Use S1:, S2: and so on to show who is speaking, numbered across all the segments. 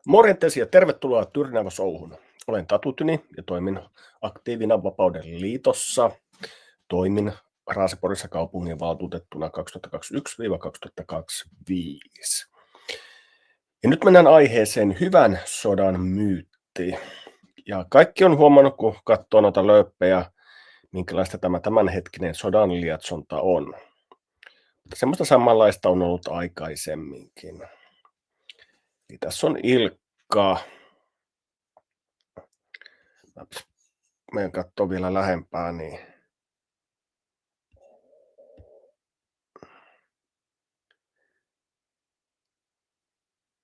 S1: Morjentes ja tervetuloa Tyrnävä Showhun. Olen Tatu Tyni ja toimin aktiivina Vapauden liitossa. Toimin Raaseporissa kaupungin valtuutettuna 2021-2025. Ja nyt mennään aiheeseen Hyvän sodan myytti. Ja kaikki on huomannut, kun katsoo noita lööppejä, minkälaista tämä tämänhetkinen sodan lietsonta on. Mutta semmoista samanlaista on ollut aikaisemminkin. Eli tässä on Ilkka. Meidän katsoo vielä lähempää, niin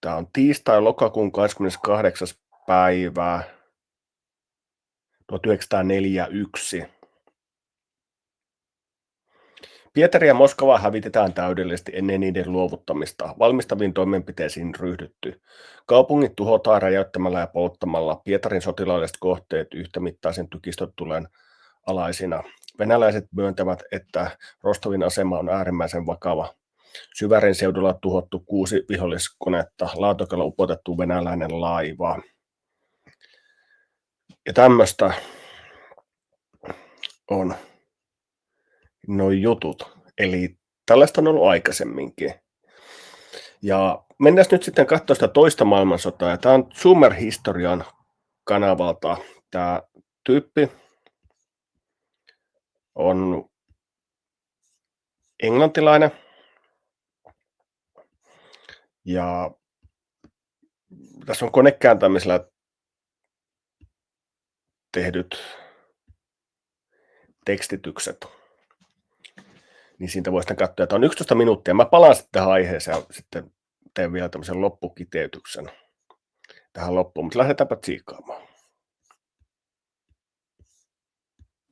S1: tämä on tiistai lokakuun 28. päivä 1941. Pietari ja Moskova hävitetään täydellisesti ennen niiden luovuttamista. Valmistaviin toimenpiteisiin ryhdytty. Kaupungit tuhotaan räjäyttämällä ja polttamalla. Pietarin sotilaalliset kohteet yhtämittaisen tykistötulen alaisina. Venäläiset myöntävät, että Rostovin asema on äärimmäisen vakava. Syvärin seudulla tuhottu 6 viholliskonetta, Laatokalla upotettu venäläinen laiva. Ja tämmöistä on nuo jutut. Eli tällaista on ollut aikaisemminkin. Ja mennään nyt sitten katsomaan sitä toista maailmansotaa. Ja tämä on Zoomer Historian kanavalta. Tämä tyyppi on englantilainen. Ja tässä on konekääntämisellä tehdyt tekstitykset. Niin siitä voi sitten katsoa, että on 11 minuuttia. Mä palaan sitten tähän aiheeseen ja sitten teen vielä tämmöisen loppukiteytyksen tähän loppuun, mutta lähdetäänpä tsiikkaamaan.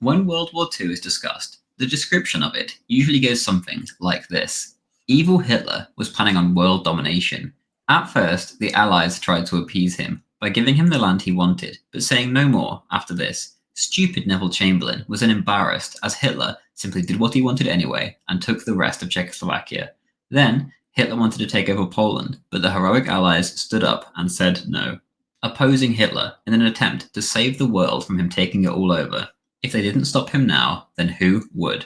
S2: When World War II is discussed, the description of it usually goes something like this. Evil Hitler was planning on world domination. At first, the Allies tried to appease him by giving him the land he wanted, but saying no more after this. Stupid Neville Chamberlain was then embarrassed as Hitler simply did what he wanted anyway and took the rest of Czechoslovakia. Then, Hitler wanted to take over Poland, but the heroic Allies stood up and said no, opposing Hitler in an attempt to save the world from him taking it all over. If they didn't stop him now, then who would?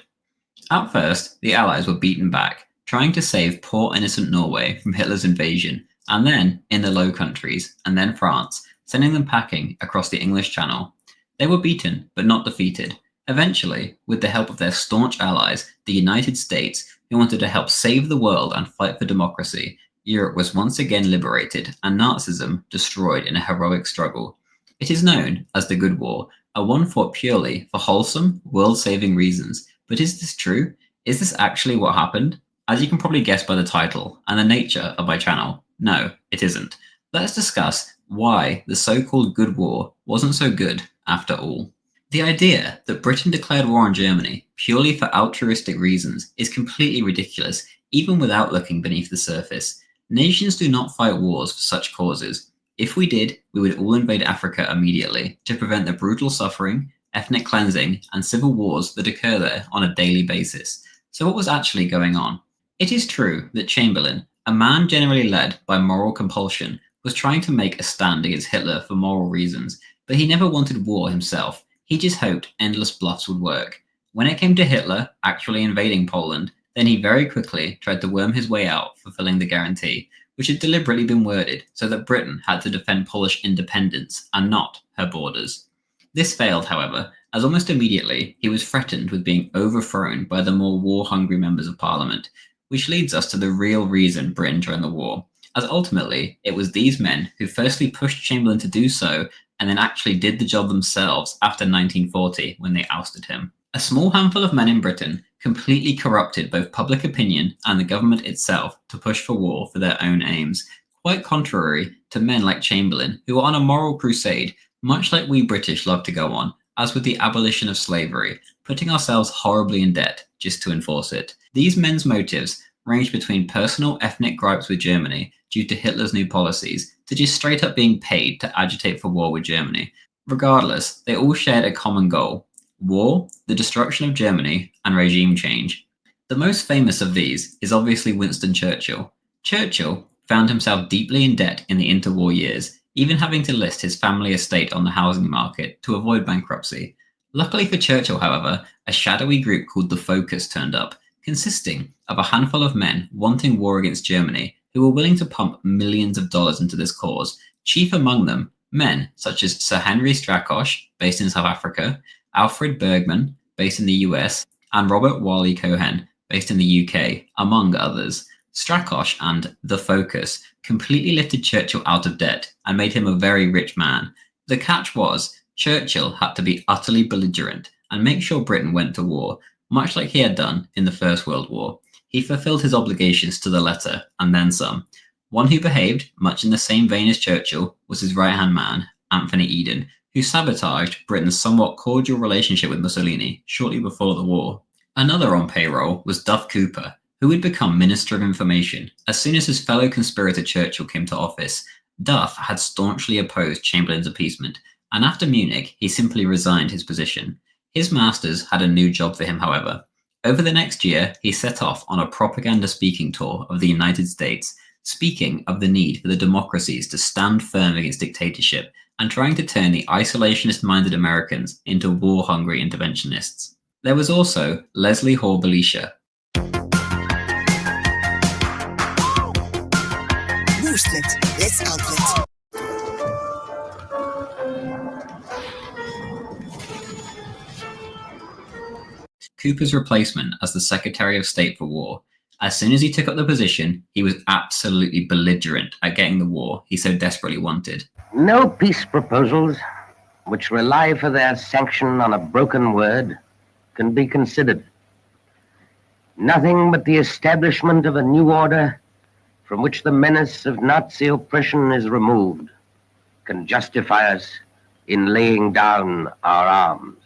S2: At first, the Allies were beaten back, trying to save poor innocent Norway from Hitler's invasion, and then in the Low Countries, and then France, sending them packing across the English Channel. They were beaten, but not defeated. Eventually, with the help of their staunch allies, the United States, who wanted to help save the world and fight for democracy, Europe was once again liberated and Nazism destroyed in a heroic struggle. It is known as the Good War, a one fought purely for wholesome, world-saving reasons. But is this true? Is this actually what happened? As you can probably guess by the title and the nature of my channel, no, it isn't. Let's discuss why the so-called Good War wasn't so good after all. The idea that Britain declared war on Germany purely for altruistic reasons is completely ridiculous, even without looking beneath the surface. Nations do not fight wars for such causes. If we did, we would all invade Africa immediately to prevent the brutal suffering, ethnic cleansing, and civil wars that occur there on a daily basis. So what was actually going on? It is true that Chamberlain, a man generally led by moral compulsion, was trying to make a stand against Hitler for moral reasons, but he never wanted war himself. He just hoped endless bluffs would work. When it came to Hitler actually invading Poland, then he very quickly tried to worm his way out, fulfilling the guarantee, which had deliberately been worded so that Britain had to defend Polish independence and not her borders. This failed, however, as almost immediately he was threatened with being overthrown by the more war-hungry members of Parliament, which leads us to the real reason Britain joined the war, as ultimately it was these men who firstly pushed Chamberlain to do so and then actually did the job themselves after 1940 when they ousted him. A small handful of men in Britain completely corrupted both public opinion and the government itself to push for war for their own aims, quite contrary to men like Chamberlain, who were on a moral crusade, much like we British love to go on, as with the abolition of slavery, putting ourselves horribly in debt just to enforce it. These men's motives ranged between personal ethnic gripes with Germany due to Hitler's new policies to just straight up being paid to agitate for war with Germany. Regardless, they all shared a common goal: war, the destruction of Germany, and regime change. The most famous of these is obviously Winston Churchill. Churchill, found himself deeply in debt in the interwar years, even having to list his family estate on the housing market to avoid bankruptcy. Luckily for Churchill, however, a shadowy group called the Focus turned up, consisting of a handful of men wanting war against Germany who were willing to pump millions of dollars into this cause. Chief among them, men such as Sir Henry Strakosch, based in South Africa, Alfred Bergman, based in the US, and Robert Wally Cohen, based in the UK, among others. Strakosch and the Focus completely lifted Churchill out of debt and made him a very rich man. The catch was, Churchill had to be utterly belligerent and make sure Britain went to war, much like he had done in the First World War. He fulfilled his obligations to the letter, and then some. One who behaved much in the same vein as Churchill was his right-hand man, Anthony Eden, who sabotaged Britain's somewhat cordial relationship with Mussolini shortly before the war. Another on payroll was Duff Cooper, who would become Minister of Information. As soon as his fellow conspirator Churchill came to office, Duff had staunchly opposed Chamberlain's appeasement, and after Munich, he simply resigned his position. His masters had a new job for him, however. Over the next year, he set off on a propaganda speaking tour of the United States, speaking of the need for the democracies to stand firm against dictatorship and trying to turn the isolationist-minded Americans into war-hungry interventionists. There was also Leslie Hall Belisha.
S3: Boostlet, this outlet.
S2: Cooper's replacement as the Secretary of State for War. As soon as he took up the position, he was absolutely belligerent at getting the war he so desperately wanted.
S4: No peace proposals which rely for their sanction on a broken word can be considered. Nothing but the establishment of a new order from which the menace of Nazi oppression is removed can justify us in laying down our arms.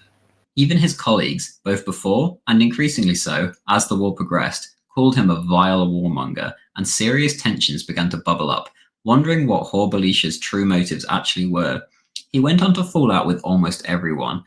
S2: Even his colleagues, both before and increasingly so as the war progressed, called him a vile warmonger, and serious tensions began to bubble up, wondering what Hall Belisha's true motives actually were. He went on to fall out with almost everyone.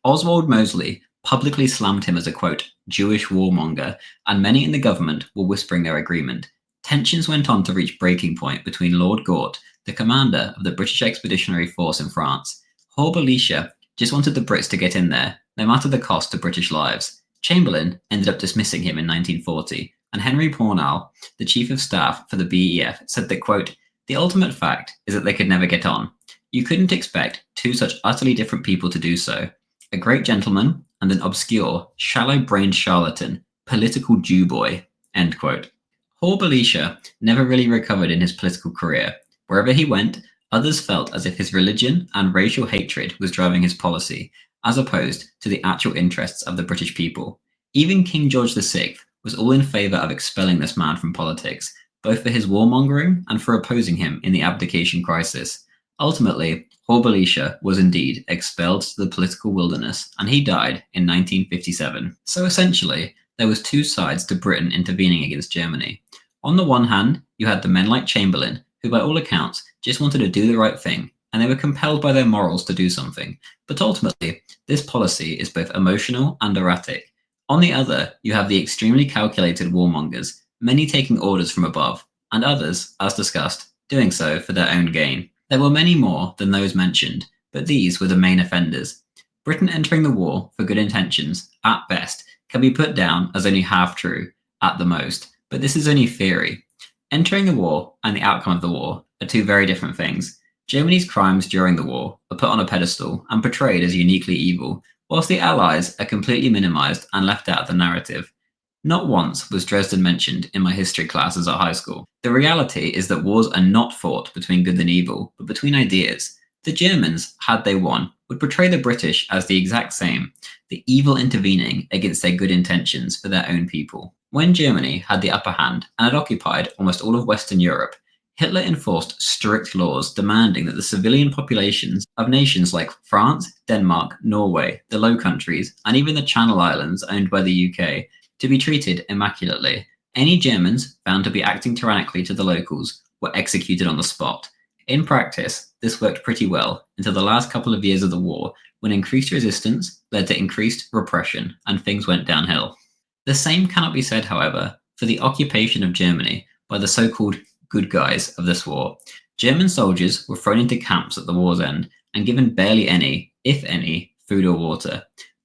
S2: Oswald Mosley publicly slammed him as a, quote, Jewish warmonger, and many in the government were whispering their agreement. Tensions went on to reach breaking point between Lord Gort, the commander of the British Expeditionary Force in France. Hall Belisha just wanted the Brits to get in there, no matter the cost to British lives. Chamberlain ended up dismissing him in 1940, and Henry Pournal, the chief of staff for the BEF, said that, quote, the ultimate fact is that they could never get on. You couldn't expect two such utterly different people to do so. A great gentleman and an obscure, shallow-brained charlatan, political Jew boy, end quote. Hall Belisha never really recovered in his political career. Wherever he went, others felt as if his religion and racial hatred was driving his policy, as opposed to the actual interests of the British people. Even King George VI was all in favour of expelling this man from politics, both for his warmongering and for opposing him in the abdication crisis. Ultimately, Hall Belisha was indeed expelled to the political wilderness, and he died in 1957. So essentially, there was two sides to Britain intervening against Germany. On the one hand, you had the men like Chamberlain, who by all accounts just wanted to do the right thing, and they were compelled by their morals to do something. But ultimately, this policy is both emotional and erratic. On the other, you have the extremely calculated warmongers, many taking orders from above, and others, as discussed, doing so for their own gain. There were many more than those mentioned, but these were the main offenders. Britain entering the war for good intentions, at best, can be put down as only half true, at the most, but this is only theory. Entering the war and the outcome of the war are two very different things. Germany's crimes during the war are put on a pedestal and portrayed as uniquely evil, whilst the Allies are completely minimised and left out of the narrative. Not once was Dresden mentioned in my history classes at high school. The reality is that wars are not fought between good and evil, but between ideas. The Germans, had they won, would portray the British as the exact same, the evil intervening against their good intentions for their own people. When Germany had the upper hand and had occupied almost all of Western Europe, Hitler enforced strict laws demanding that the civilian populations of nations like France, Denmark, Norway, the Low Countries, and even the Channel Islands owned by the UK to be treated immaculately. Any Germans found to be acting tyrannically to the locals were executed on the spot. In practice, this worked pretty well until the last couple of years of the war, when increased resistance led to increased repression and things went downhill. The same cannot be said, however, for the occupation of Germany by the so-called good guys of this war. German soldiers were thrown into camps at the war's end and given barely any, if any, food or water.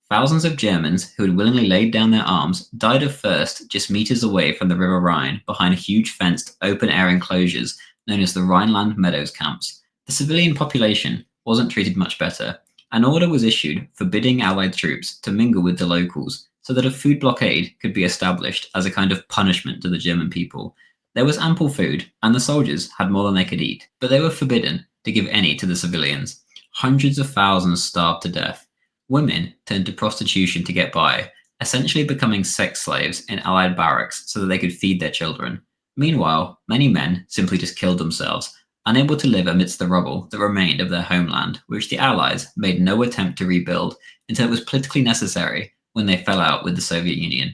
S2: Thousands of Germans who had willingly laid down their arms died of thirst just meters away from the River Rhine behind huge fenced open-air enclosures known as the Rhineland Meadows camps. The civilian population wasn't treated much better. An order was issued forbidding Allied troops to mingle with the locals so that a food blockade could be established as a kind of punishment to the German people. There was ample food, and the soldiers had more than they could eat, but they were forbidden to give any to the civilians. Hundreds of thousands starved to death. Women turned to prostitution to get by, essentially becoming sex slaves in Allied barracks so that they could feed their children. Meanwhile, many men simply just killed themselves, unable to live amidst the rubble that remained of their homeland, which the Allies made no attempt to rebuild until it was politically necessary when they fell out with the Soviet Union.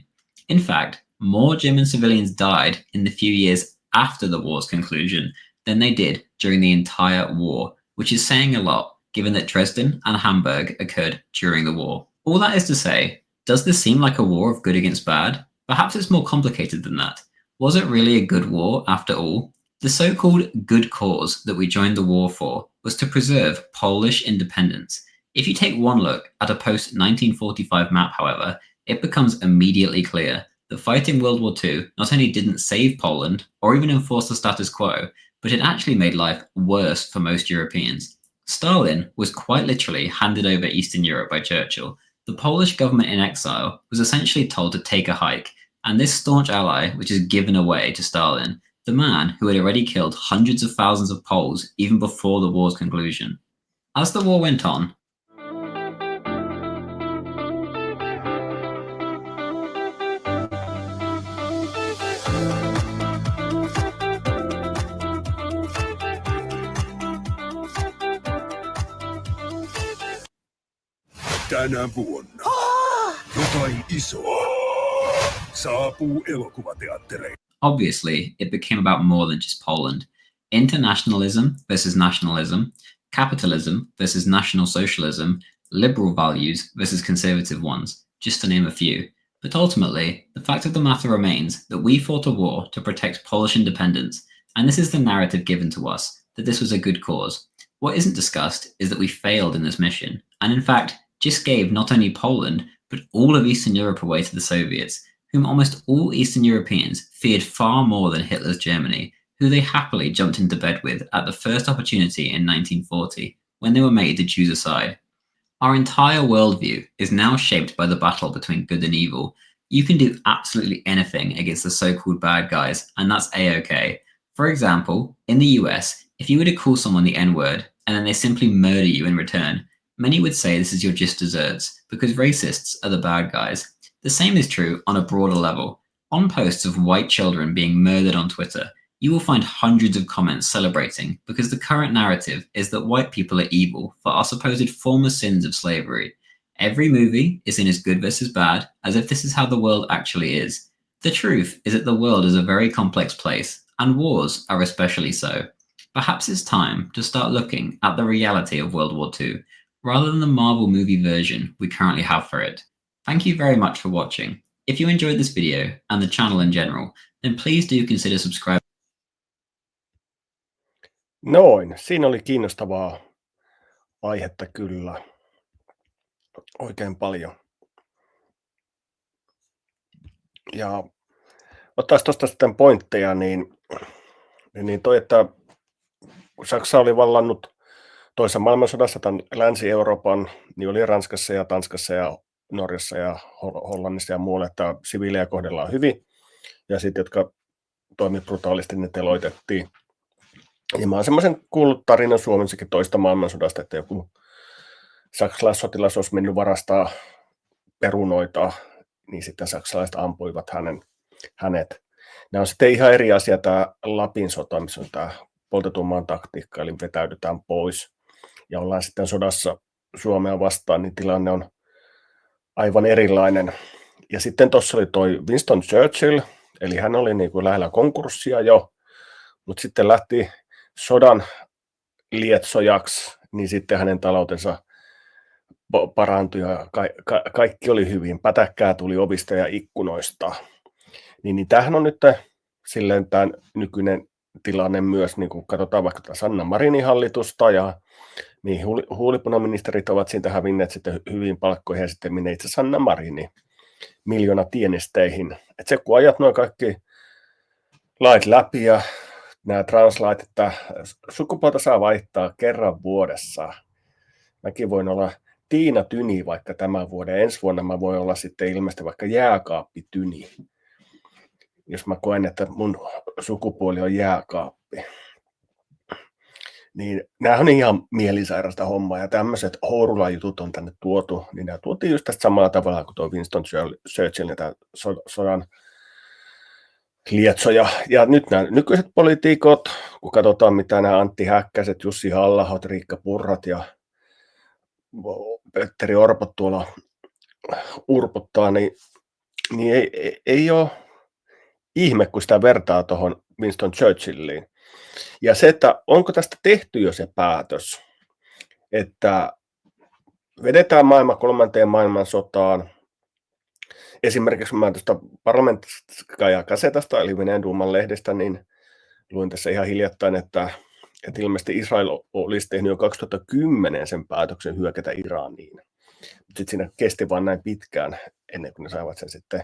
S2: In fact, more German civilians died in the few years after the war's conclusion than they did during the entire war, which is saying a lot given that Dresden and Hamburg occurred during the war. All that is to say, does this seem like a war of good against bad? Perhaps it's more complicated than that. Was it really a good war after all? The so-called good cause that we joined the war for was to preserve Polish independence. If you take one look at a post-1945 map, however, it becomes immediately clear that fighting World War II not only didn't save Poland or even enforce the status quo, but it actually made life worse for most Europeans. Stalin was quite literally handed over Eastern Europe by Churchill. The Polish government in exile was essentially told to take a hike, and this staunch ally was just given away to Stalin, the man who had already killed hundreds of thousands of Poles even before the war's conclusion. As the war went on,
S5: Tänä vuonna jotain isoa saapuu elokuvateattereihin.
S2: obviously, it became about more than just Poland. Internationalism versus nationalism, capitalism versus national socialism, liberal values versus conservative ones, just to name a few. But ultimately, the fact of the matter remains that we fought a war to protect Polish independence, and this is the narrative given to us, that this was a good cause. What isn't discussed is that we failed in this mission, and in fact, just gave not only Poland, but all of Eastern Europe away to the Soviets, whom almost all Eastern Europeans feared far more than Hitler's Germany, who they happily jumped into bed with at the first opportunity in 1940, when they were made to choose a side. Our entire worldview is now shaped by the battle between good and evil. You can do absolutely anything against the so-called bad guys, and that's A-okay. For example, in the US, if you were to call someone the N-word, and then they simply murder you in return, many would say this is your just desserts, because racists are the bad guys. The same is true on a broader level. On posts of white children being murdered on Twitter, you will find hundreds of comments celebrating because the current narrative is that white people are evil for our supposed former sins of slavery. Every movie is seen as good versus bad, as if this is how the world actually is. The truth is that the world is a very complex place, and wars are especially so. Perhaps it's time to start looking at the reality of World War II, rather than the Marvel movie version we currently have for it. Thank you very much for watching. If you enjoyed this video and the channel in general, then please do consider subscribing.
S1: Noin, siinä oli kiinnostavaa aihetta kyllä oikein paljon. Ja ottaisi tuosta sitten pointteja, niin toi, että kun Saksa oli vallannut toisessa maailmansodassa tämän Länsi-Euroopan, niin oli Ranskassa ja Tanskassa ja Norjassa ja Hollannissa ja muualla, että siviilejä kohdellaan hyvin, ja sitten jotka toimi brutaalisti, ne teloitettiin. Ja mä oon semmoisen kuullut tarinan Suomessakin toista maailmansodasta, että joku saksalaissotilas olisi mennyt varastaa perunoita, niin sitten saksalaiset ampuivat hänet. Nämä on sitten ihan eri asia tämä Lapin sota, missä on tämä poltetun maan taktiikka, eli vetäydytään pois ja ollaan sitten sodassa Suomea vastaan, niin tilanne on aivan erilainen. Ja sitten tuossa oli toi Winston Churchill, eli hän oli niin kuin lähellä konkurssia jo, mutta sitten lähti sodan lietsojaksi, niin sitten hänen taloutensa parantui ja kaikki oli hyvin. Pätäkkää tuli ovista ja ikkunoista. Niin tämähän on nyt silleen tämä nykyinen tilanne myös, niin kun katsotaan vaikka tätä Sanna Marinin hallitusta ja niin huulipunaministerit ovat siitä hävinneet sitten hyvin palkkoihin ja sitten minne itse Sanna Marini miljoona tienesteihin. Et se kun ajat nuo kaikki lait läpi ja nämä translait, että sukupuolta saa vaihtaa kerran vuodessa. Mäkin voin olla Tiina Tyni vaikka tämän vuoden. Ensi vuonna mä voin olla sitten ilmeisesti vaikka Jääkaappi Tyni. Jos mä koen, että mun sukupuoli on jääkaappi. Niin nämä on ihan mielisairasta hommaa. Ja tämmöiset Hourula-jutut on tänne tuotu. Niin nämä tuotiin just tästä samalla tavalla kuin tuo Winston Churchill ja tämä sodan lietsoja. Ja nyt nämä nykyiset poliitikot, kun katsotaan mitä nämä Antti Häkkäset, Jussi Halla-ahot, Riikka Purrat ja Petteri Orpot tuolla urpottaa, niin ei ole ihme, kun sitä vertaa tuohon Winston Churchilliin. Ja se, että onko tästä tehty jo se päätös, että vedetään maailma 3. maailmansotaan. Esimerkiksi mä tuosta parlamentista ja kasetasta, eli Venäjän Duuman lehdestä, niin luin tässä ihan hiljattain, että ilmeisesti Israel olisi tehnyt jo 2010 sen päätöksen hyökätä Iraniin. Sitten siinä kesti vaan näin pitkään, ennen kuin ne saivat sen sitten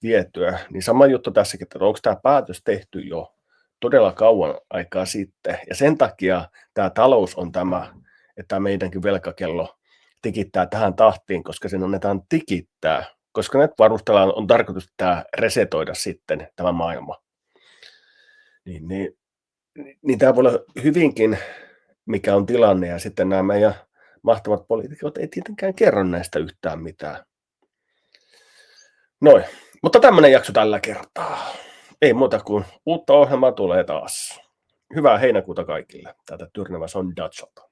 S1: vietyä. Niin sama juttu tässäkin, että onko tämä päätös tehty jo todella kauan aikaa sitten. Ja sen takia tämä talous on tämä, että meidänkin velkakello tikittää tähän tahtiin, koska sen annetaan tikittää. Koska nyt varustellaan on tarkoitus tämä resetoida sitten tämä maailma. Niin tämä voi olla hyvinkin, mikä on tilanne, ja sitten nämä meidän mahtavat poliitikot ei tietenkään kerro näistä yhtään mitään. Noin, mutta tämmöinen jakso tällä kertaa. Ei muuta kuin uutta ohjelmaa tulee taas. Hyvää heinäkuuta kaikille täältä Tyrnävä Shown Datsalta.